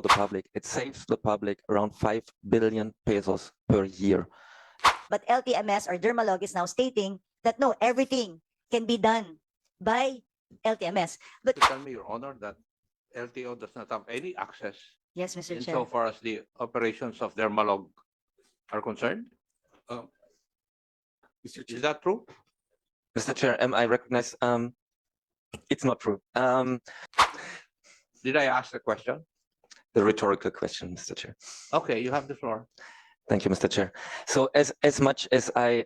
the public. It saves the public around 5 billion pesos per year. But LTMS or Dermalog is now stating that no, everything can be done by LTMS. But To tell me, Your Honor, that LTO does not have any access yes, Mr. Chair. insofar as the operations of Dermalog are concerned? Mr. Chair. Is that true? Mr. Chair, I recognize it's not true. Did I ask the question? The rhetorical question, Mr. Chair. Okay, you have the floor. Thank you, Mr. Chair. So as much as I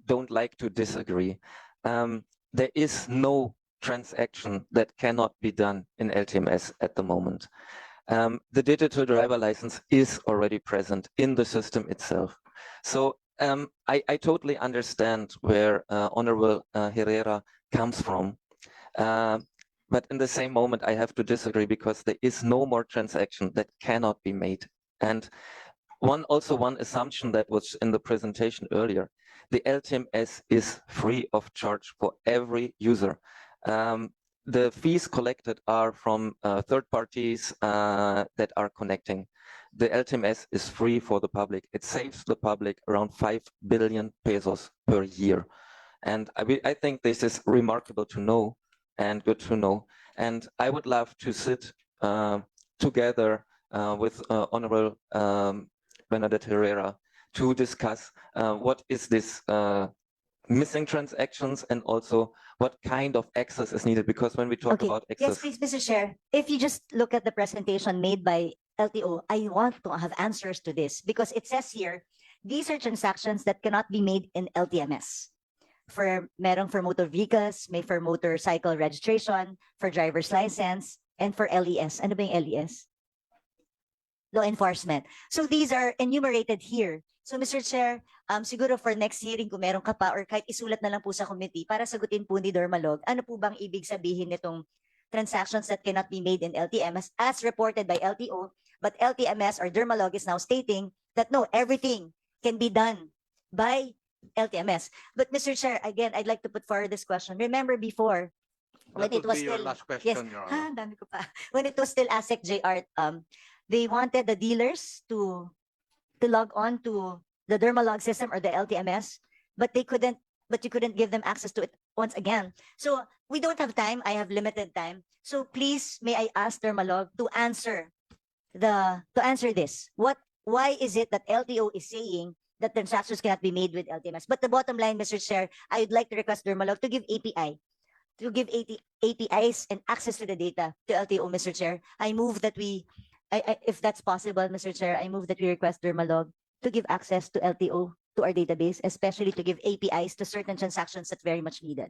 don't like to disagree, there is no transaction that cannot be done in LTMS at the moment. The digital driver license is already present in the system itself. So I totally understand where Honorable Herrera comes from. But in the same moment, I have to disagree because there is no more transaction that cannot be made. And one assumption that was in the presentation earlier, the LTMS is free of charge for every user. The fees collected are from third parties that are connecting. The LTMS is free for the public. It saves the public around 5 billion pesos per year. And I think this is remarkable to know and good to know. And I would love to sit together with Honorable Bernadette Herrera to discuss what is this missing transactions and also what kind of access is needed, because when we talk about access. Yes, please, Mr. Chair. If you just look at the presentation made by LTO, I want to have answers to this because it says here, these are transactions that cannot be made in LTMS. Merong for motor vehicles, may for motorcycle registration, for driver's license, and for LES. Ano ba yung LES? Law enforcement. So these are enumerated here. So Mr. Chair, siguro for next hearing kung meron ka pa or kahit isulat na lang po sa committee para sagutin po ni Dermalog, ano po bang ibig sabihin nitong transactions that cannot be made in LTMS as reported by LTO, but LTMS or Dermalog is now stating that no, everything can be done by LTMS. But Mr. Chair, again, I'd like to put forward this question. Remember before, when That it was would be your still last question, yes, Your Honor. dami ko pa. When it was still ASEC JR, they wanted the dealers to log on to the Dermalog system or the LTMS, but you couldn't give them access to it once again. So we don't have time. I have limited time. So please, may I ask Dermalog to answer this? Why is it that LTO is saying that transactions cannot be made with LTMS? But the bottom line, Mr. Chair, I would like to request Dermalog to give APIs and access to the data to LTO, Mr. Chair. I move that if that's possible, Mr. Chair, I move that we request Dermalog to give access to LTO to our database, especially to give APIs to certain transactions that very much needed.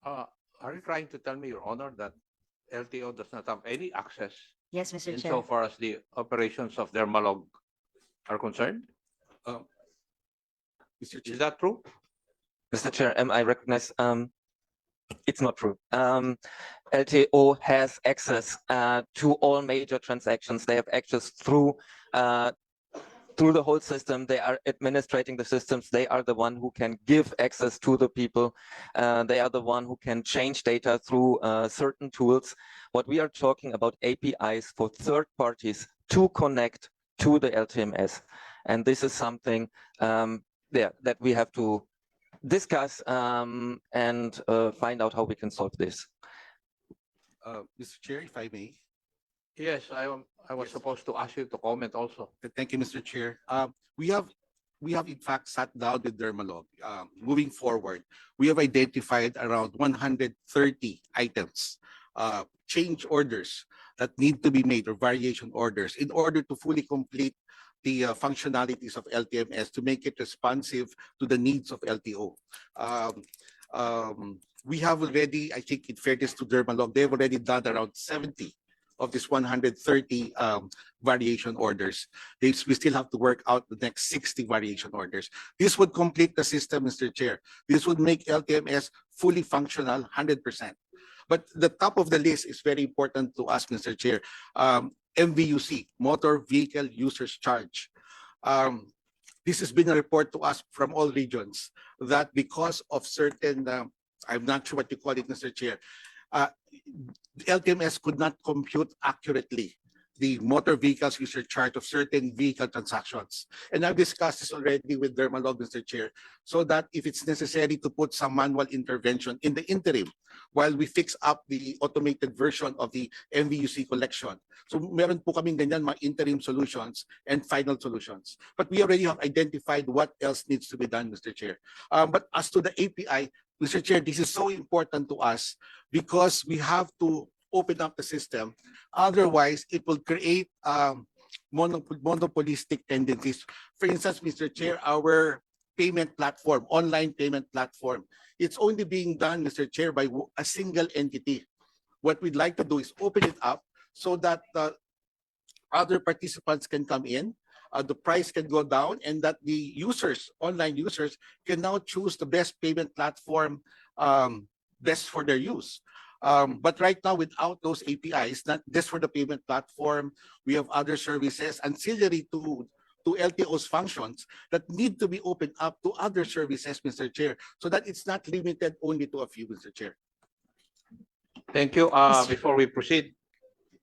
Are you trying to tell me, Your Honor, that LTO does not have any access Yes, Mr. Chair. insofar as the operations of Dermalog are concerned? Mr. Chair. Is that true? Mr. Chair, I recognize it's not true. LTO has access to all major transactions. They have access through the whole system. They are administrating the systems. They are the one who can give access to the people. They are the one who can change data through certain tools. What we are talking about APIs for third parties to connect to the LTMS. And this is something that we have to discuss and find out how we can solve this. Mr. Chair, if I may. Yes, I was supposed to ask you to comment also. Thank you, Mr. Chair. We have in fact sat down with Dermalog. Moving forward, we have identified around 130 items, change orders that need to be made or variation orders in order to fully complete the functionalities of LTMS to make it responsive to the needs of LTO. We have already, I think in fairness to Dermalog, they've already done around 70 of these 130 variation orders. We still have to work out the next 60 variation orders. This would complete the system, Mr. Chair. This would make LTMS fully functional 100%. But the top of the list is very important to us, Mr. Chair. MVUC, Motor Vehicle Users Charge. This has been a report to us from all regions that because of certain, I'm not sure what you call it, Mr. Chair, LTMS could not compute accurately the motor vehicles user chart of certain vehicle transactions. And I've discussed this already with Dermalog, Mr. Chair, so that if it's necessary to put some manual intervention in the interim while we fix up the automated version of the MVUC collection. So meron po kaming ganyan mga interim solutions and final solutions. But we already have identified what else needs to be done, Mr. Chair. But as to the API, Mr. Chair, this is so important to us because we have to open up the system. Otherwise, it will create monopolistic tendencies. For instance, Mr. Chair, our payment platform, online payment platform, it's only being done, Mr. Chair, by a single entity. What we'd like to do is open it up so that other participants can come in, the price can go down, and that the users, online users, can now choose the best payment platform best for their use. But right now, without those APIs, not just for the payment platform, we have other services ancillary to LTO's functions that need to be opened up to other services, Mr. Chair, so that it's not limited only to a few, Mr. Chair. Thank you. Before we proceed,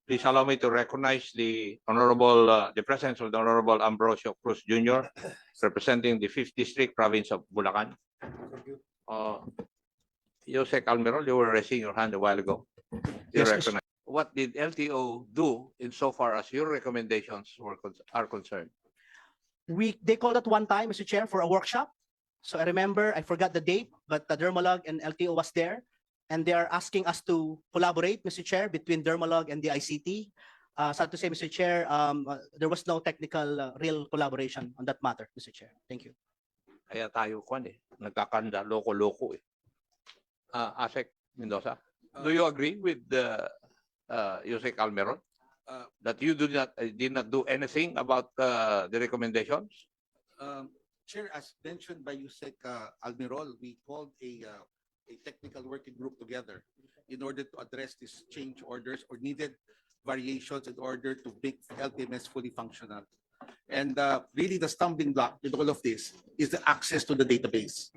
please allow me to recognize the presence of the Honorable Ambrosio Cruz Jr., representing the 5th District, Province of Bulacan. Josek Almirol, you were raising your hand a while ago. You Yes, recognize. What did LTO do insofar as your recommendations are concerned? They called at one time, Mr. Chair, for a workshop. So I remember, I forgot the date, but the Dermalog and LTO was there, and they are asking us to collaborate, Mr. Chair, between Dermalog and the ICT. Sad to say, Mr. Chair, there was no technical real collaboration on that matter, Mr. Chair. Thank you. Kaya tayo nagkakanda, loko-loko eh. Asek Mendoza, do you agree with Josek Almiron that you did not do anything about the recommendations? Chair, as mentioned by Josek Almirol, we called a technical working group together in order to address these change orders or needed variations in order to make LTMS fully functional. And really the stumbling block in all of this is the access to the database.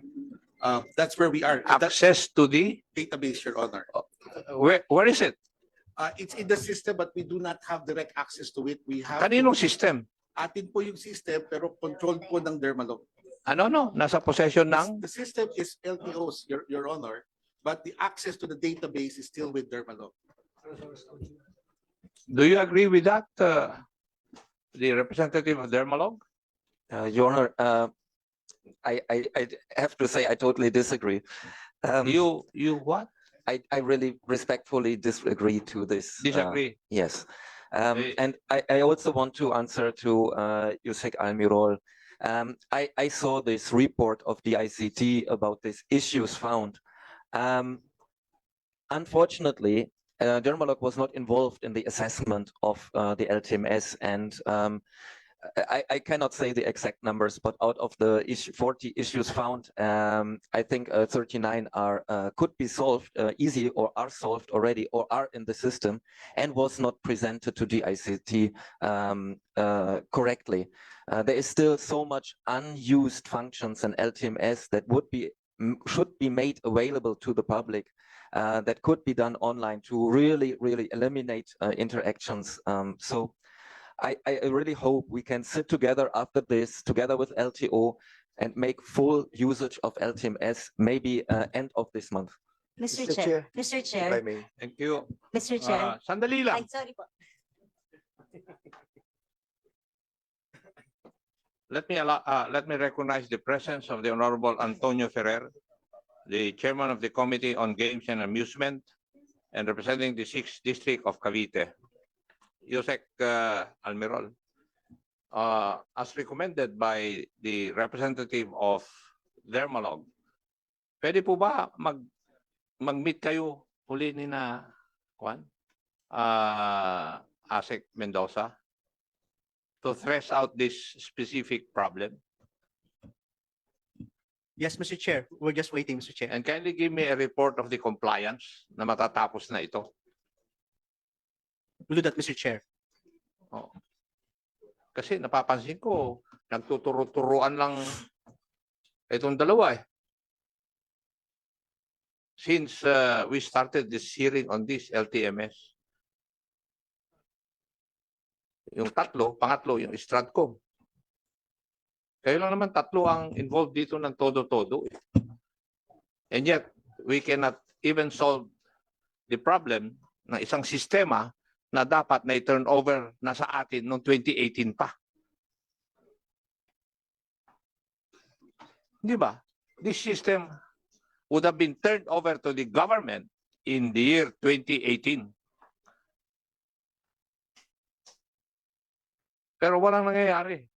That's where we are. Access to the Database, Your Honor. where is it? It's in the system, but we do not have direct access to it. We have Kaninong system? atin po yung system, pero control po ng Dermalog. No, nasa possession ng The system is LTO's, Your Honor, but the access to the database is still with Dermalog. Do you agree with that, the representative of Dermalog? Your Honor, I have to say I totally disagree. You what? I really respectfully disagree to this. Disagree? Yes. Okay. And I also want to answer to Josek Almirol. I saw this report of the ICT about these issues found. Unfortunately, Dermalog was not involved in the assessment of the LTMS, and I cannot say the exact numbers, but out of the 40 issues found, I think 39 could be solved easy, or are solved already, or are in the system, and was not presented to the ICT correctly. There is still so much unused functions in LTMS that should be made available to the public. That could be done online to really eliminate interactions. So I really hope we can sit together after this, together with LTO, and make full usage of LTMS, maybe end of this month. Mr. Chair. Mr. Chair. If I may. Thank you. Mr. Chair. Sandali lang. Ay, sorry po. Let me recognize the presence of the Honorable Antonio Ferrer, the Chairman of the Committee on Games and Amusement, and representing the 6th District of Cavite. Josek Almirol, as recommended by the representative of Dermalog, pwede po ba mag-meet kayo huli ni na Asek Mendoza to thresh out this specific problem? Yes, Mr. Chair. We're just waiting, Mr. Chair. And kindly give me a report of the compliance na matatapos na ito. We'll do that, Mr. Chair. Oh. Kasi napapansin ko, nagtuturo-turuan lang itong dalawa eh. since we started this hearing on this LTMS, yung pangatlo, yung Stratcom. Kayo lang naman tatlo ang involved dito ng todo-todo. And yet, we cannot even solve the problem ng isang sistema na dapat na i-turn over na sa atin noong 2018 pa. Di ba? This system would have been turned over to the government in the year 2018. Pero walang nangyayari.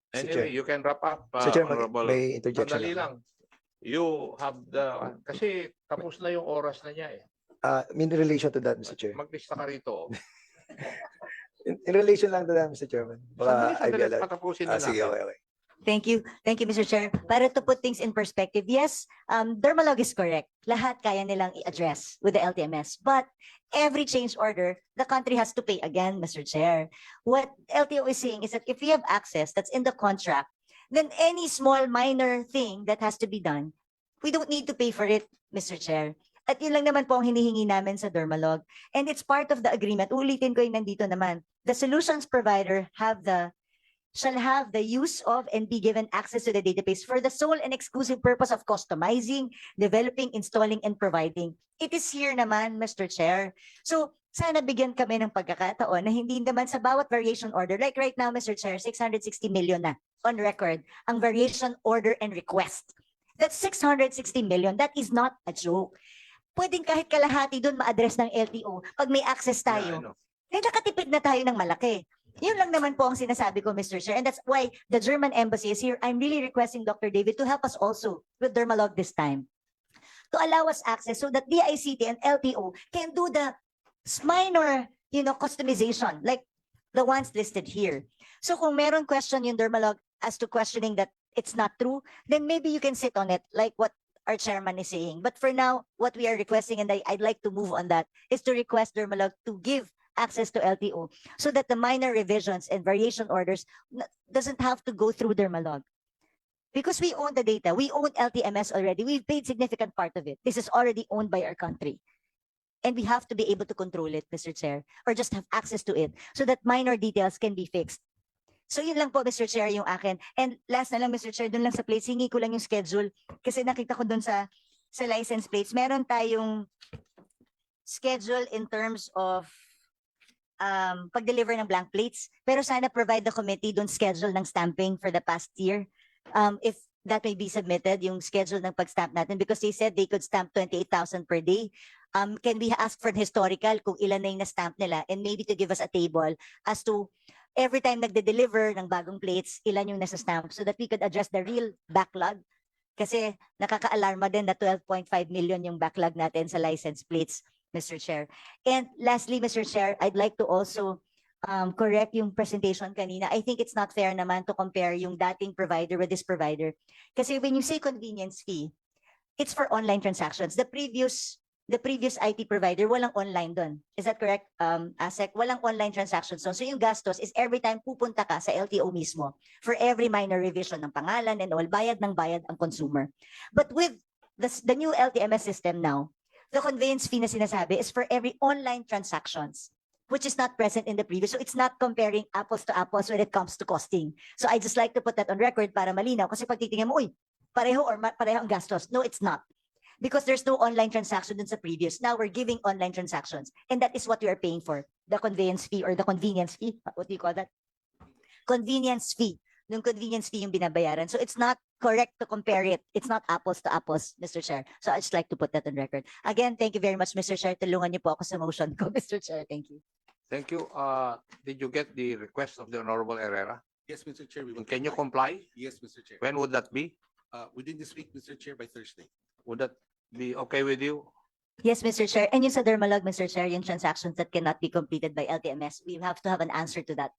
Anyway, you can wrap up, Mr. Chair, Honorable. may interjection Sandali lang. lang. You have the... Kasi tapos na yung oras na niya eh. In relation to that, Mr. Chair. Maglista ka rito. In relation lang to that, Mr. Chairman. Baka I'd be Sandali, allowed. patapusin na Sige, natin. okay. Thank you. Thank you, Mr. Chair. Para to put things in perspective, yes, Dermalog is correct. Lahat kaya nilang i-address with the LTMS. But every change order, the country has to pay again, Mr. Chair. What LTO is saying is that if we have access that's in the contract, then any small minor thing that has to be done, we don't need to pay for it, Mr. Chair. At yun lang naman po ang hinihingi namin sa Dermalog. And it's part of the agreement. Ulitin ko yung nandito naman. The solutions provider shall have the use of and be given access to the database for the sole and exclusive purpose of customizing, developing, installing, and providing. It is here naman, Mr. Chair. So, sana bigyan kami ng pagkakataon na hindi naman sa bawat variation order, like right now, Mr. Chair, 660 million na on record, ang variation order and request. That's 660 million. That is not a joke. Pwedeng kahit kalahati doon ma-address ng LTO pag may access tayo. Eh, nakatipid na tayo ng malaki. Yun lang naman po ang sinasabi ko, Mr. Chair. And that's why the German embassy is here. I'm really requesting Dr. David to help us also with Dermalog this time, to allow us access so that DICT and LTO can do the minor, customization like the ones listed here. So kung meron question yung Dermalog as to questioning that it's not true, then maybe you can sit on it like what our chairman is saying. But for now, what we are requesting, and I'd like to move on that, is to request Dermalog to give access to LTO so that the minor revisions and variation orders doesn't have to go through Dermalog. Because we own the data, we own LTMS already, we've paid significant part of it. This is already owned by our country. And we have to be able to control it, Mr. Chair, or just have access to it so that minor details can be fixed. So yun lang po, Mr. Chair, yung akin. And last na lang, Mr. Chair, dun lang sa plates, hingi ko lang yung schedule kasi nakita ko dun sa license plates. Meron tayong schedule in terms of pag-deliver ng blank plates. Pero sana provide the committee dun schedule ng stamping for the past year. If that may be submitted, yung schedule ng pag-stamp natin, because they said they could stamp 28,000 per day. Can we ask for historical kung ilan na yung na-stamp nila, and maybe to give us a table as to every time nagde-deliver ng bagong plates, ilan yung nasa-stamp, so that we could address the real backlog. Kasi nakaka-alarma din na 12.5 million yung backlog natin sa license plates, Mr. Chair. And lastly, Mr. Chair, I'd like to also correct yung presentation kanina. I think it's not fair naman to compare yung dating provider with this provider. Kasi when you say convenience fee, it's for online transactions. The previous IT provider, walang online doon. Is that correct, ASEC? Walang online transactions doon. So yung gastos is every time pupunta ka sa LTO mismo for every minor revision ng pangalan and all, bayad ng bayad ang consumer. But with the new LTMS system now, the conveyance fee na sinasabi is for every online transactions, which is not present in the previous. So it's not comparing apples to apples when it comes to costing. So I just like to put that on record para malinaw. Kasi pag titingnan mo, uy, pareho ang gastos. No, it's not. Because there's no online transaction dun sa previous. Now we're giving online transactions. And that is what we are paying for. The conveyance fee or the convenience fee. What do you call that? Convenience fee. Yung convenience fee yung binabayaran. So it's not correct to compare it. It's not apples to apples, Mr. Chair. So I'd just like to put that on record. Again, thank you very much, Mr. Chair. Tulungan niyo po ako sa motion ko, Mr. Chair. Thank you. Thank you. Did you get the request of the Honorable Herrera? Yes, Mr. Chair. Can you comply? Yes, Mr. Chair. When would that be? Within this week, Mr. Chair, by Thursday. Would that be okay with you? Yes, Mr. Chair. And yung sa Dermalog, Mr. Chair, yung transactions that cannot be completed by LTMS, we have to have an answer to that